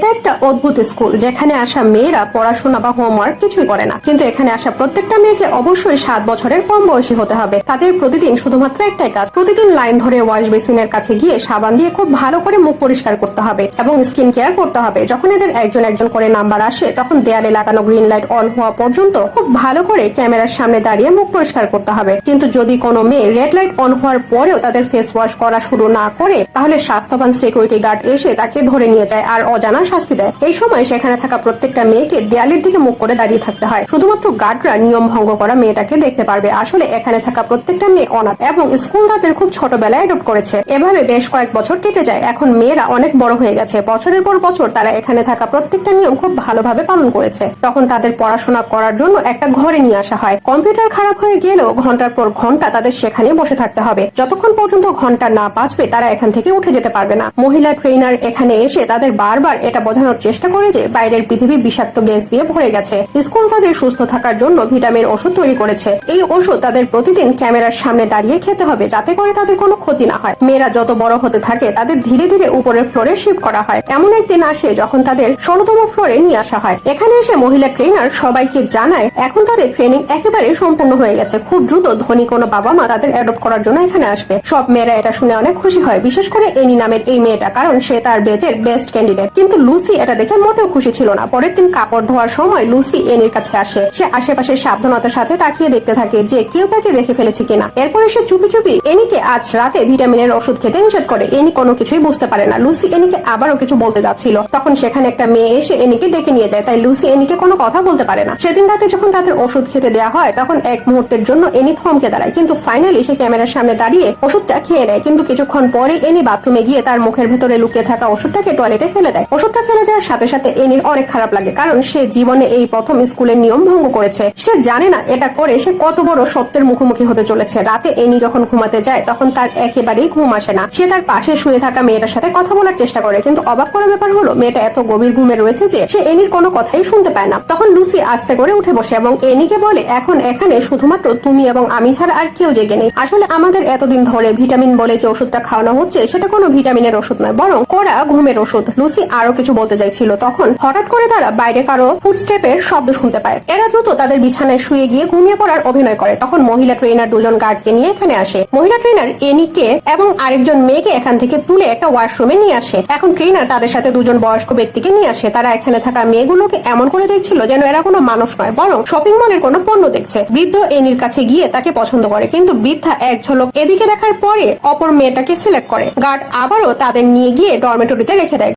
এটা একটা অদ্ভুত স্কুল যেখানে আসা মেয়েরা পড়াশোনা বা হোমওয়ার্ক কিছুই করে না, কিন্তু এখানে আসা প্রত্যেকটা মেয়েকে অবশ্যই 7 বছরের কম বয়সী হতে হবে। তাদের প্রতিদিন শুধুমাত্র একটাই কাজ, প্রতিদিন লাইন ধরে ওয়াশ বেসিনের কাছে গিয়ে সাবান দিয়ে খুব ভালো করে মুখ পরিষ্কার করতে হবে এবং স্কিন কেয়ার করতে হবে। যখন এদের একজন একজন করে নাম্বার আসে তখন দেয়ালে লাগানো গ্রিন লাইট অন হওয়া পর্যন্ত খুব ভালো করে ক্যামেরার সামনে দাঁড়িয়ে মুখ পরিষ্কার করতে হবে। কিন্তু যদি কোনো মেয়ে রেড লাইট অন হওয়ার পরেও তাদের ফেস ওয়াশ করা শুরু না করে তাহলে স্বাস্থ্যবান সিকিউরিটি গার্ড এসে তাকে ধরে নিয়ে যায় আর অজানা শাস্তি দেয়। এই সময় সেখানে থাকা প্রত্যেকটা মেয়েকে দেয়ালের দিকে মুখ করে দাঁড়িয়ে থাকতে হয়। শুধুমাত্র গার্ডরা নিয়ম ভঙ্গ করা মেয়েটাকে দেখতে পারবে। আসলে এখানে থাকা প্রত্যেকটা মেয়ে অনাথ এবং স্কুল তাদের খুব ছোটবেলায় অ্যাডপ্ট করেছে। এভাবে বেশ কয়েক বছর কেটে যায়। এখন মেয়েরা অনেক বড় হয়ে গেছে। বছরের পর বছর তারা এখানে থাকা প্রত্যেকটা নিয়ম খুব ভালোভাবে পালন করেছে। তখন তাদের পড়াশোনা করার জন্য একটা ঘরে নিয়ে আসা হয়। কম্পিউটার খারাপ হয়ে গেলেও ঘন্টার পর ঘন্টা তাদের সেখানে বসে থাকতে হবে। যতক্ষণ পর্যন্ত ঘন্টা না বাজবে তারা এখান থেকে উঠে যেতে পারবে না। মহিলা ট্রেনার এখানে এসে তাদের বারবার এটা বোঝানোর চেষ্টা করে যে বাইরের পৃথিবী বিষাক্ত গ্যাস দিয়ে ভরে গেছে। স্কুল তাদের সুস্থ থাকার জন্য ভিটামিন ওষুধ তৈরি করেছে। এই ওষুধ তাদের প্রতিদিন ক্যামেরার সামনে দাঁড়িয়ে খেতে হবে যাতে করে তাদের কোনো ক্ষতি না হয়। মেয়েরা যত বড় হতে থাকে তাদের ধীরে ধীরে উপরের ফ্লোরে শিফট করা হয়। এমন একদিন আসে যখন তাদের 16তম ফ্লোরে নিয়ে আসা হয়। এখানে এসে মহিলা ট্রেনার সবাইকে জানায় এখন তাদের ট্রেনিং একেবারে সম্পূর্ণ হয়ে গেছে। খুব দ্রুত ধনী কোনো বাবা মা তাদের অ্যাডপ্ট করার জন্য এখানে আসবে। সব মেয়েরা এটা শুনে অনেক খুশি হয়, বিশেষ করে এনি নামের এই মেয়েটা, কারণ সে তার বেচের বেস্ট ক্যান্ডিডেট। কিন্তু লুসি এটা দেখে মোটেও খুশি ছিল না। পরের দিন কাপড় ধোয়ার সময় লুসি এনির কাছে আসে। সে আশেপাশে সাবধানতার সাথে তাকিয়ে দেখতে থাকে যে কেউ তাকে দেখে ফেলেছে কিনা। এরপরে সে চুপি চুপি এনিকে আজ রাতে ভিটামিনের ওষুধ খেতে নিষেধ করে। এনি কোনো কিছুই বুঝতে পারে না। লুসি এনিকে আবারও কিছু বলতে যাচ্ছিল, তখন সেখানে একটা মেয়ে এসে এনিকে ডেকে নিয়ে যায়। তাই লুসি এনিকে কোনো কথা বলতে পারে না। সেদিন রাতে যখন তাদের ওষুধ খেতে দেওয়া হয় তখন এক মুহূর্তের জন্য এনি থমকে দাঁড়ায়, কিন্তু ফাইনালি সে ক্যামেরার সামনে দাঁড়িয়ে ওষুধটা খেয়ে নেয়। কিন্তু কিছুক্ষণ পরে এনি বাথরুমে গিয়ে তার মুখের ভেতরে লুকিয়ে থাকা ওষুধটাকে টয়লেটে ফেলে দেয়। ওষুধটা ফেলে দেওয়ার সাথে সাথে এনির অনেক খারাপ লাগে, কারণ সে জীবনে এই প্রথম স্কুলের নিয়ম ভঙ্গ করেছে। সে জানে না এটা করে সে কত বড় সত্যের মুখোমুখি হতে চলেছে। রাতে এনি যখন ঘুমাতে যায় তখন তার একেবারেই ঘুম আসে না। সে তার পাশে শুয়ে থাকা মেয়েটার সাথে কথা বলার চেষ্টা করে, কিন্তু অবাক করার ব্যাপার হলো মেয়েটা এত গভীর ঘুমে রয়েছে যে সে এনির কোনো কথাই শুনতে পায় না। তখন লুসি আস্তে করে উঠে বসে এবং এনিকে বলে এখন এখানে শুধুমাত্র তুমি এবং আমি ছাড়া আর কেউ জেগে নেই। আসলে আমাদের এতদিন ধরে ভিটামিন বলে যে ওষুধটা খাওয়ানো হচ্ছে সেটা কোনো ভিটামিনের ওষুধ নয়, বরং কড়া ঘুমের ওষুধ। লুসি আরো কিছু বলতে চাইছিল, তখন হঠাৎ করে তারা বাইরে কারো ফুটস্টেপের শব্দ শুনতে পায়। এরা দ্রুত তাদের বিছানায় শুয়ে গিয়ে ঘুমিয়ে পড়ার অভিনয় করে। তখন মহিলা ট্রেনার দুজন গার্ডকে নিয়ে এখানে আসে। মহিলা ট্রেনার এনিকে এবং আরেকজন মেয়েকে এখান থেকে তুলে একটা ওয়াশরুমে নিয়ে আসে। এখন ট্রেনার তাদের সাথে দুজন বয়স্ক ব্যক্তিকে নিয়ে আসে। তারা এখানে থাকা মেয়েগুলোকে এমন করে দেখছিল যেন এরা কোনো মানুষ নয়, বরং শপিং মলের কোনো পণ্য দেখছে। বৃদ্ধ এনির কাছে গিয়ে তাকে পছন্দ করে, কিন্তু বৃদ্ধা এক ঝলক এদিকে দেখার পরে অপর মেয়েটাকে সিলেক্ট করে। গার্ড আবারও তাদের নিয়ে গিয়ে ডরমেটরিতে রেখে দেয়।